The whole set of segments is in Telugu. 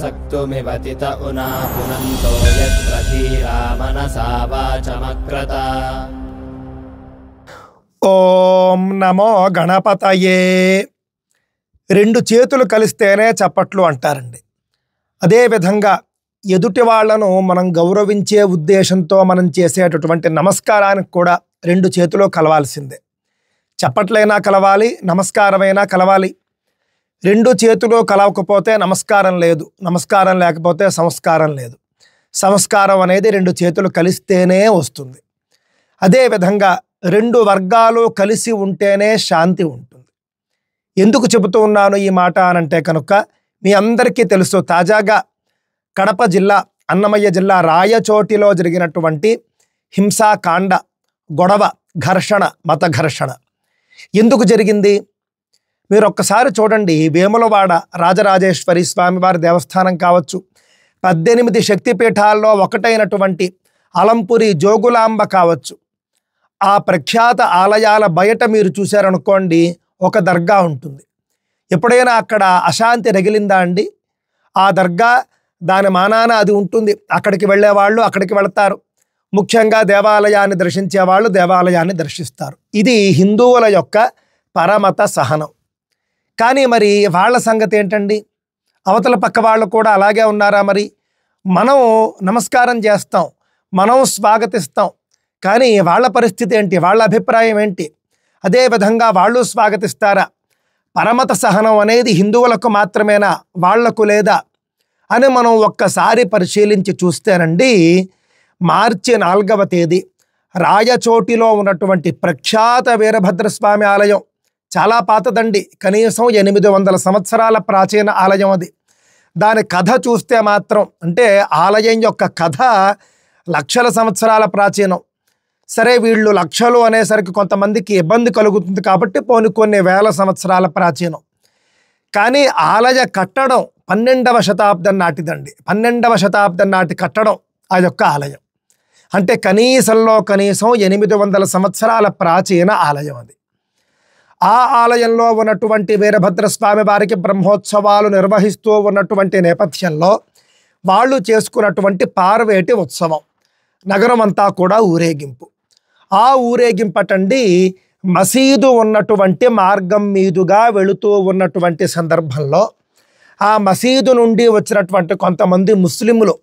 सक्तुमिवतित उना पुनन्तो यत्र धीरा मनसा वाचमक्रत। ఓం నమో గణపతయే. రెండు చేతులు కలిస్తేనే చప్పట్లు అంటారండి. అదేవిధంగా ఎదుటి వాళ్లను మనం గౌరవించే ఉద్దేశంతో మనం చేసేటటువంటి నమస్కారానికి కూడా రెండు చేతులు కలవాల్సిందే. చప్పట్లైనా కలవాలి, నమస్కారమైనా కలవాలి. రెండు చేతులు కలవకపోతే నమస్కారం లేదు, నమస్కారం లేకపోతే సంస్కారం లేదు. సంస్కారం అనేది రెండు చేతులు కలిస్తేనే వస్తుంది. అదేవిధంగా రెండు వర్గాలు కలిసి ఉంటేనే శాంతి ఉంటుంది. ఎందుకు చెబుతూ ఉన్నాను ఈ మాట అనంటే కనుక మీ అందరికీ తెలుసు, తాజాగా కడప జిల్లా, అన్నమయ్య జిల్లా రాయచోటిలో జరిగినటువంటి హింసాకాండ, గొడవ, ఘర్షణ, మత ఘర్షణ ఎందుకు జరిగింది? మీరు ఒక్కసారి చూడండి. వేములవాడ రాజరాజేశ్వరి స్వామివారి దేవస్థానం కావచ్చు, 18 శక్తిపీఠాల్లో ఒకటైనటువంటి అలంపురి జోగులాంబ కావచ్చు, ఆ ప్రఖ్యాత ఆలయాల బయట మీరు చూశారనుకోండి ఒక దర్గా ఉంటుంది. ఎప్పుడైనా అక్కడ అశాంతి రగిలిందా అండి? ఆ దర్గా దాని మానాన అది ఉంటుంది. అక్కడికి వెళ్ళేవాళ్ళు అక్కడికి వెళతారు. ముఖ్యంగా దేవాలయాన్ని దర్శించే వాళ్ళు దేవాలయాన్ని దర్శిస్తారు. ఇది హిందువుల యొక్క పరమత సహనం. కానీ మరి వాళ్ళ సంగతి ఏంటండి? అవతల పక్క వాళ్ళు కూడా అలాగే ఉన్నారా? మరి మనం నమస్కారం చేస్తాం, మనం స్వాగతిస్తాం, కానీ వాళ్ళ పరిస్థితి ఏంటి? వాళ్ళ అభిప్రాయం ఏంటి? అదేవిధంగా వాళ్ళు స్వాగతిస్తారా? పరమత సహనం అనేది హిందువులకు మాత్రమేనా, వాళ్లకు లేదా అని మనం ఒక్కసారి పరిశీలించి చూస్తేనండి, మార్చి 4వ తేదీ రాయచోటిలో ఉన్నటువంటి ప్రఖ్యాత వీరభద్రస్వామి ఆలయం, చాలా పాతదండి, కనీసం 800 సంవత్సరాల ప్రాచీన ఆలయం అది. దాని కథ చూస్తే మాత్రం, అంటే ఆలయం యొక్క కథ లక్షల సంవత్సరాల ప్రాచీనం. సరే, వీళ్ళు లక్షలు అనేసరికి కొంతమందికి ఇబ్బంది కలుగుతుంది కాబట్టి పోని కొన్ని వేల సంవత్సరాల ప్రాచీనం. కానీ ఆలయ కట్టడం 12వ శతాబ్దం నాటిదండి. 12వ శతాబ్దం నాటి కట్టడం ఆ యొక్క ఆలయం. అంటే కనీసంలో కనీసం 800 సంవత్సరాల ప్రాచీన ఆలయం అది. ఆ ఆలయంలో ఉన్నటువంటి వీరభద్రస్వామి వారికి బ్రహ్మోత్సవాలు నిర్వహిస్తూ ఉన్నటువంటి నేపథ్యంలో వాళ్ళు చేసుకున్నటువంటి పార్వేటి ఉత్సవం, నగరం అంతా కూడా ఊరేగింపు. ఆ ఊరేగింపటండి మసీదు ఉన్నటువంటి మార్గం మీదుగా వెళుతూ ఉన్నటువంటి సందర్భంలో ఆ మసీదు నుండి వచ్చినటువంటి కొంతమంది ముస్లింలు,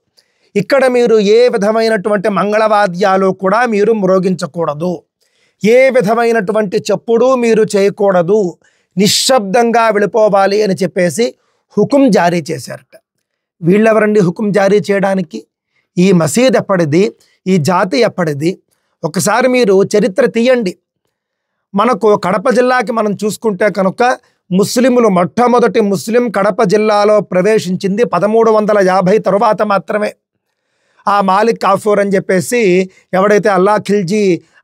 ఇక్కడ మీరు ఏ విధమైనటువంటి మంగళవాద్యాలు కూడా మీరు మ్రోగించకూడదు, ఏ విధమైనటువంటి చెప్పుడు మీరు చేయకూడదు, నిశ్శబ్దంగా వెళ్ళిపోవాలి అని చెప్పేసి హుకుం జారీ చేశారట. వీళ్ళెవరండి హుకుం జారీ చేయడానికి? ఈ మసీద్ ఎప్పటిది, ఈ జాతి ఎప్పటిది? ఒకసారి మీరు చరిత్ర తీయండి. మనకు కడప జిల్లాకి మనం చూసుకుంటే కనుక ముస్లింలు, మొట్టమొదటి ముస్లిం కడప జిల్లాలో ప్రవేశించింది 1350 తరువాత మాత్రమే. ఆ మాలిక్ కాఫూర్ అని చెప్పేసి ఎవడైతే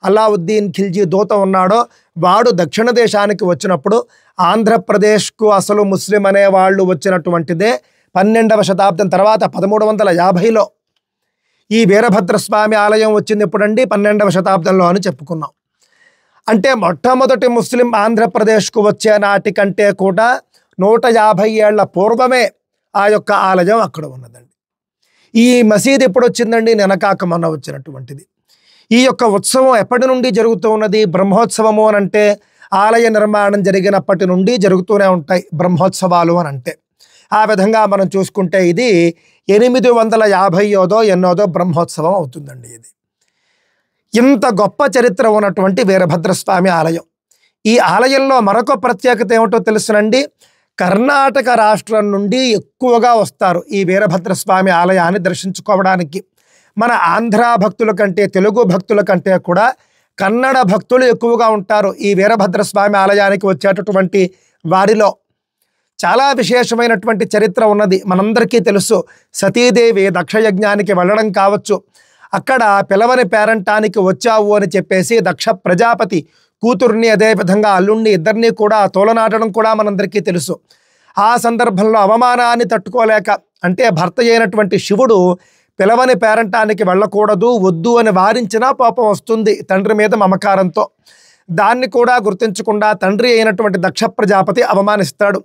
అల్లావుద్దీన్ ఖిల్జీ దూత ఉన్నాడో వాడు దక్షిణ దేశానికి వచ్చినప్పుడు ఆంధ్రప్రదేశ్కు అసలు ముస్లిం అనే వాళ్ళు వచ్చినటువంటిదే 12వ శతాబ్దం తర్వాత 1350లో. ఈ వీరభద్రస్వామి ఆలయం వచ్చింది ఎప్పుడండి? 12వ శతాబ్దంలో అని చెప్పుకున్నాం. అంటే మొట్టమొదటి ముస్లిం ఆంధ్రప్రదేశ్కు వచ్చే నాటికంటే కూడా 150 ఏళ్ల పూర్వమే ఆ యొక్క ఆలయం అక్కడ ఉన్నదండి. ఈ మసీద్ ఎప్పుడు వచ్చిందండి? నినకాక మొన్న వచ్చినటువంటిది. ఈ యొక్క ఉత్సవం ఎప్పటి నుండి జరుగుతూ ఉన్నది? బ్రహ్మోత్సవము అని అంటే ఆలయ నిర్మాణం జరిగినప్పటి నుండి జరుగుతూనే ఉంటాయి బ్రహ్మోత్సవాలు అని అంటే. ఆ విధంగా మనం చూసుకుంటే ఇది 850 ఎన్నోదో బ్రహ్మోత్సవం అవుతుందండి. ఇది ఇంత గొప్ప చరిత్ర ఉన్నటువంటి వీరభద్రస్వామి ఆలయం. ఈ ఆలయంలో మరొక ప్రత్యేకత ఏమిటో తెలుసునండి? కర్ణాటక రాష్ట్రం నుండి ఎక్కువగా వస్తారు ఈ వీరభద్రస్వామి ఆలయాన్ని దర్శించుకోవడానికి. మన ఆంధ్ర భక్తుల కంటే, తెలుగు భక్తుల కంటే కూడా కన్నడ భక్తులు ఎక్కువగా ఉంటారు ఈ వీరభద్రస్వామి ఆలయానికి వచ్చేటటువంటి వారిలో. చాలా విశేషమైనటువంటి చరిత్ర ఉన్నది, మనందరికీ తెలుసు. సతీదేవి దక్షయజ్ఞానికి వెళ్ళడం కావచ్చు, అక్కడ పిలవని పేరంటానికి వచ్చావు అని చెప్పేసి దక్ష ప్రజాపతి కూతుర్ని, అదేవిధంగా అల్లుణ్ణి, ఇద్దరిని కూడా తోలనాటడం కూడా మనందరికీ తెలుసు. ఆ సందర్భంలో అవమానాన్ని తట్టుకోలేక, అంటే భర్త అయినటువంటి శివుడు పిలవని పేరంటానికి వెళ్ళకూడదు, వద్దు అని వారించినా పాపం వస్తుంది తండ్రి మీద మమకారంతో. దాన్ని కూడా గుర్తించకుండా తండ్రి అయినటువంటి దక్ష ప్రజాపతి అవమానిస్తాడు.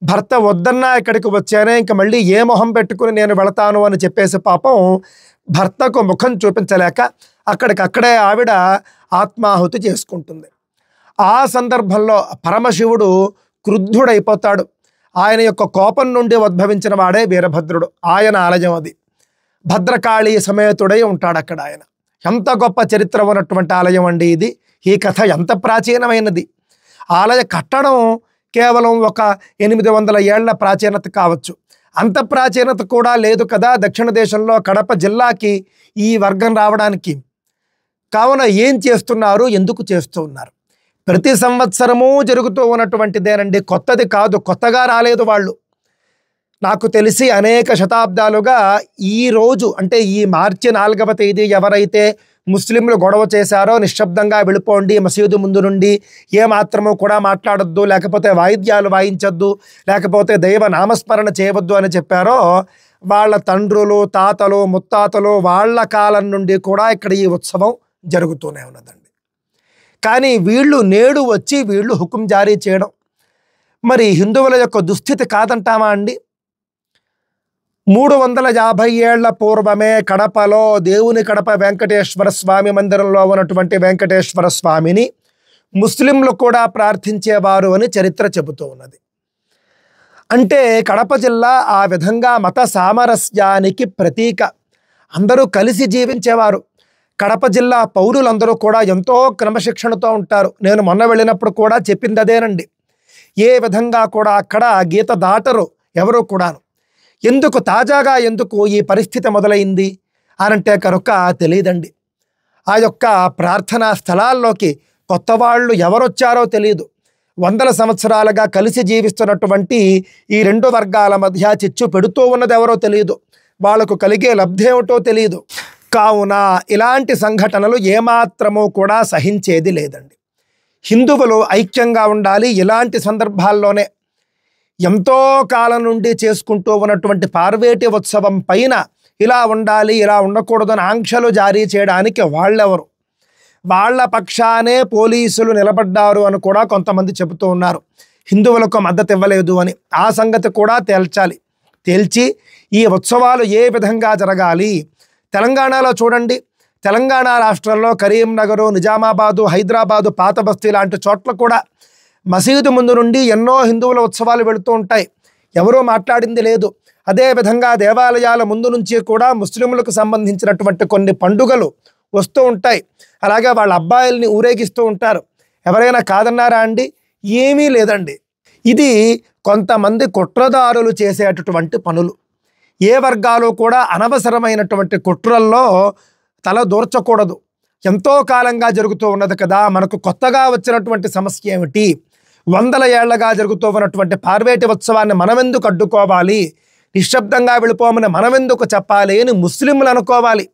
భర్త వద్దన్నా ఇక్కడికి వచ్చానే, ఇంక మళ్ళీ ఏ మొహం పెట్టుకుని నేను వెళతాను అని చెప్పేసి పాపం భర్తకు ముఖం చూపించలేక అక్కడికక్కడే ఆవిడ ఆత్మాహుతి చేసుకుంటుంది. ఆ సందర్భంలో పరమశివుడు క్రుద్ధుడైపోతాడు. ఆయన యొక్క కోపం నుండి ఉద్భవించిన వాడే వీరభద్రుడు. ఆయన ఆలయం అది. భద్రకాళి సమేతుడై ఉంటాడు అక్కడ ఆయన. ఎంత గొప్ప చరిత్ర ఉన్నటువంటి ఆలయం అండి ఇది. ఈ కథ ఎంత ప్రాచీనమైనది. ఆలయ కట్టడం కేవలం ఒక 800 ఏళ్ల ప్రాచీనత కావచ్చు. అంత ప్రాచీనత కూడా లేదు కదా దక్షిణ దేశంలో కడప జిల్లాకి ఈ వర్గం రావడానికి. కావున ఏం చేస్తున్నారు, ఎందుకు చేస్తూ ఉన్నారు? ప్రతి సంవత్సరము జరుగుతూ ఉన్నటువంటిదేనండి, కొత్తది కాదు. కొత్తగా రాలేదు వాళ్ళు. నాకు తెలిసి అనేక శతాబ్దాలుగా ఈ రోజు అంటే ఈ మార్చి 4వ తేదీ ఎవరైతే ముస్లింలు గొడవ చేశారో నిశ్శబ్దంగా వెళ్ళిపోండి మసీదు ముందు నుండి, ఏమాత్రము కూడా మాట్లాడొద్దు, లేకపోతే వాయిద్యాలు వాయించొద్దు, లేకపోతే దైవ నామస్మరణ చేయవద్దు అని చెప్పారో వాళ్ళ తండ్రులు, తాతలు, ముత్తాతలు వాళ్ళ కాలం నుండి కూడా ఇక్కడ ఈ ఉత్సవం జరుగుతూనే ఉన్నదండి. కానీ వీళ్ళు నేడు వచ్చి వీళ్ళు హుకుం జారీ చేయడం మరి హిందువుల యొక్క దుస్థితి కాదంటామా అండి? 350 ఏళ్ల పూర్వమే కడపలో దేవుని కడప వెంకటేశ్వర స్వామి మందిరంలో ఉన్నటువంటి వెంకటేశ్వర స్వామిని ముస్లింలు కూడా ప్రార్థించేవారు అని చరిత్ర చెబుతూ ఉన్నది. అంటే కడప జిల్లా ఆ విధంగా మత సామరస్యానికి ప్రతీక. అందరూ కలిసి జీవించేవారు. కడప జిల్లా పౌరులందరూ కూడా ఎంతో క్రమశిక్షణతో ఉంటారు. నేను మొన్న వెళ్ళినప్పుడు కూడా చెప్పింది అదేనండి. ఏ విధంగా కూడా అక్కడ గీత దాటరు ఎవరూ కూడాను. ఎందుకు తాజాగా ఎందుకు ఈ పరిస్థితి మొదలైంది అనంటే కనుక తెలియదండి. ఆ యొక్క ప్రార్థనా స్థలాల్లోకి కొత్త వాళ్ళు ఎవరొచ్చారో తెలియదు. 100 సంవత్సరాలుగా కలిసి జీవిస్తున్నటువంటి ఈ 2 వర్గాల మధ్య చిచ్చు పెడుతూ ఉన్నది ఎవరో తెలియదు. వాళ్లకు కలిగే లబ్ధి ఏమిటో తెలియదు. కావున ఇలాంటి సంఘటనలు ఏమాత్రమూ కూడా సహించేది లేదండి. హిందువులు ఐక్యంగా ఉండాలి. ఇలాంటి సందర్భాల్లోనే ఎంతో కాలం నుండి చేసుకుంటూ ఉన్నటువంటి పార్వేటి ఉత్సవం పైన ఇలా ఉండాలి, ఇలా ఉండకూడదని ఆంక్షలు జారీ చేయడానికి వాళ్ళెవరు? వాళ్ళ పక్షానే పోలీసులు నిలబడ్డారు అని కూడా కొంతమంది చెబుతూ ఉన్నారు. హిందువులకు మద్దతు ఇవ్వలేదు అని. ఆ సంగతి కూడా తేల్చాలి. తేల్చి ఈ ఉత్సవాలు ఏ విధంగా జరగాలి? తెలంగాణలో చూడండి, తెలంగాణ రాష్ట్రంలో కరీంనగరు, నిజామాబాదు, హైదరాబాదు, పాత బస్తీ లాంటి చోట్ల కూడా మసీదు ముందు నుండి ఎన్నో హిందువుల ఉత్సవాలు వెళుతూ ఉంటాయి. ఎవరూ మాట్లాడింది లేదు. అదేవిధంగా దేవాలయాల ముందు నుంచి కూడా ముస్లింలకు సంబంధించినటువంటి కొన్ని పండుగలు వస్తూ ఉంటాయి. అలాగే వాళ్ళ అబ్బాయిల్ని ఊరేగిస్తూ ఉంటారు. ఎవరైనా కాదన్నారా అండి? ఏమీ లేదండి. ఇది కొంతమంది కుట్రదారులు చేసేటటువంటి పనులు. ఏ వర్గాలు కూడా అనవసరమైనటువంటి కుట్రల్లో తల దూర్చకూడదు. ఎంతో కాలంగా జరుగుతూ ఉన్నది కదా, మనకు కొత్తగా వచ్చినటువంటి సమస్య ఏమిటి? 100 ఏళ్లగా జరుగుతూ ఉన్నటువంటి పార్వేటి ఉత్సవాన్ని మనమెందుకు అడ్డుకోవాలి? నిశ్శబ్దంగా వెళ్ళిపోమని మనమెందుకు చెప్పాలి అని ముస్లింలు అనుకోవాలి.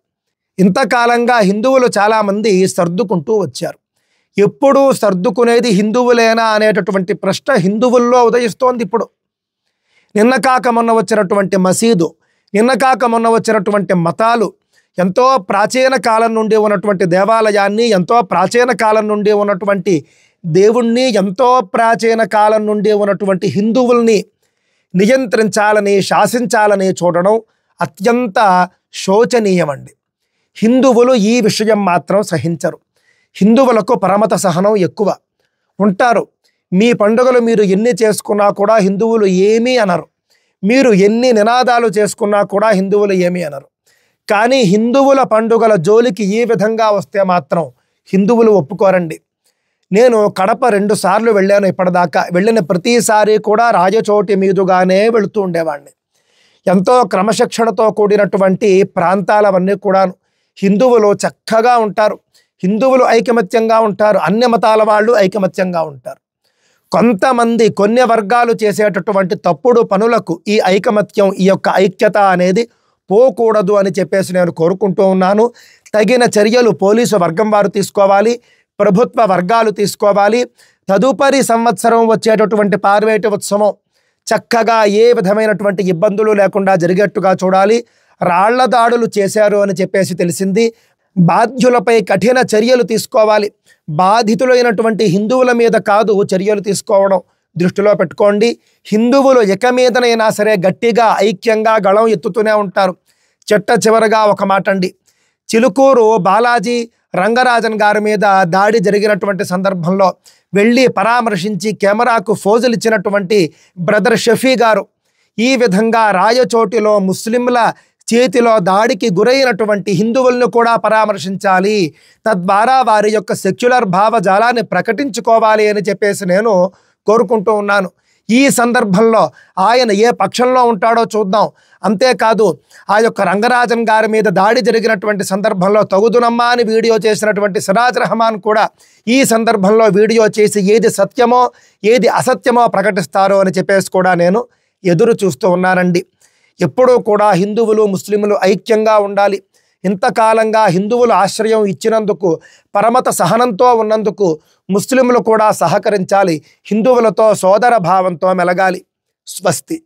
ఇంతకాలంగా హిందువులు చాలామంది సర్దుకుంటూ వచ్చారు. ఎప్పుడూ సర్దుకునేది హిందువులేనా అనేటటువంటి ప్రశ్న హిందువుల్లో ఉదయిస్తోంది ఇప్పుడు. నిన్న కాక మొన్న వచ్చినటువంటి మసీదు, నిన్న కాక మొన్న వచ్చినటువంటి మతాలు, ఎంతో ప్రాచీన కాలం నుండి ఉన్నటువంటి దేవాలయాన్ని, ఎంతో ప్రాచీన కాలం నుండి ఉన్నటువంటి దేవుణ్ణి, ఎంతో ప్రాచీన కాలం నుండి ఉన్నటువంటి హిందువుల్ని నియంత్రించాలని, శాసించాలని చూడడం అత్యంత శోచనీయమండి. హిందువులు ఈ విషయం మాత్రం సహించరు. హిందువులకు పరమత సహనం ఎక్కువ ఉంటారు. మీ పండుగలు మీరు ఎన్ని చేసుకున్నా కూడా హిందువులు ఏమీ అనరు. మీరు ఎన్ని నినాదాలు చేసుకున్నా కూడా హిందువులు ఏమీ అనరు. కానీ హిందువుల పండుగల జోలికి ఈ విధంగా వస్తే మాత్రం హిందువులు ఒప్పుకోరండి. నేను కడప 2 సార్లు వెళ్ళాను. ఇప్పటిదాకా వెళ్ళిన ప్రతిసారి కూడా రాజచోటి మీదుగానే వెళుతూ ఉండేవాడిని. ఎంతో క్రమశిక్షణతో కూడినటువంటి ప్రాంతాలవన్నీ కూడా హిందువులు చక్కగా ఉంటారు. హిందువులు ఐకమత్యంగా ఉంటారు. అన్ని మతాల వాళ్ళు ఐకమత్యంగా ఉంటారు. కొంతమంది కొన్ని వర్గాలు చేసేటటువంటి తప్పుడు పనులకు ఈ ఐకమత్యం, ఈ యొక్క ఐక్యత అనేది పోకూడదు అని చెప్పేసి నేను కోరుకుంటూ ఉన్నాను. తగిన చర్యలు పోలీసు వర్గం వారు తీసుకోవాలి, ప్రభుత్వ వర్గాలు తీసుకోవాలి. తదుపరి సంవత్సరం వచ్చేటటువంటి పార్వేటి ఉత్సవం చక్కగా ఏ విధమైనటువంటి ఇబ్బందులు లేకుండా జరిగేట్టుగా చూడాలి. రాళ్ల దాడులు చేశారు అని చెప్పేసి తెలిసింది. బాధ్యులపై కఠిన చర్యలు తీసుకోవాలి. బాధితులైనటువంటి హిందువుల మీద కాదు చర్యలు తీసుకోవడం, దృష్టిలో పెట్టుకోండి. హిందువులు ఇక మీదనైనా సరే గట్టిగా ఐక్యంగా గళం ఎత్తుతూనే ఉంటారు. చిట్ట చివరగా ఒక మాట అండి. చిలుకూరు బాలాజీ రంగరాజన్ గారి మీద దాడి జరిగినటువంటి సందర్భంలో వెళ్ళి పరామర్శించి కెమెరాకు ఫోజులు ఇచ్చినటువంటి బ్రదర్ షఫీ గారు ఈ విధంగా రాయచోటిలో ముస్లింల చేతిలో దాడికి గురైనటువంటి హిందువులను కూడా పరామర్శించాలి, తద్వారా వారి యొక్క సెక్యులర్ భావజాలాన్ని ప్రకటించుకోవాలి అని చెప్పేసి నేను కోరుకుంటూ ఉన్నాను. ఈ సందర్భంలో ఆయన ఏ పక్షంలో ఉంటాడో చూద్దాం. అంతేకాదు ఆ యొక్క రంగరాజన్ గారి మీద దాడి జరిగినటువంటి సందర్భంలో తగుదునమ్మా అని వీడియో చేసినటువంటి సిరాజ్ రెహమాన్ కూడా ఈ సందర్భంలో వీడియో చేసి ఏది సత్యమో ఏది అసత్యమో ప్రకటిస్తారో అని చెప్పేసి కూడా నేను ఎదురు చూస్తూ ఉన్నానండి. ఎప్పుడూ కూడా హిందువులు ముస్లింలు ఐక్యంగా ఉండాలి. ఇంతకాలంగా హిందువులు ఆశ్రయం ఇచ్చినందుకు, పరమత సహనంతో ఉన్నందుకు ముస్లింలు కూడా సహకరించాలి. హిందువులతో సోదర భావంతో మెలగాలి. స్వస్తి.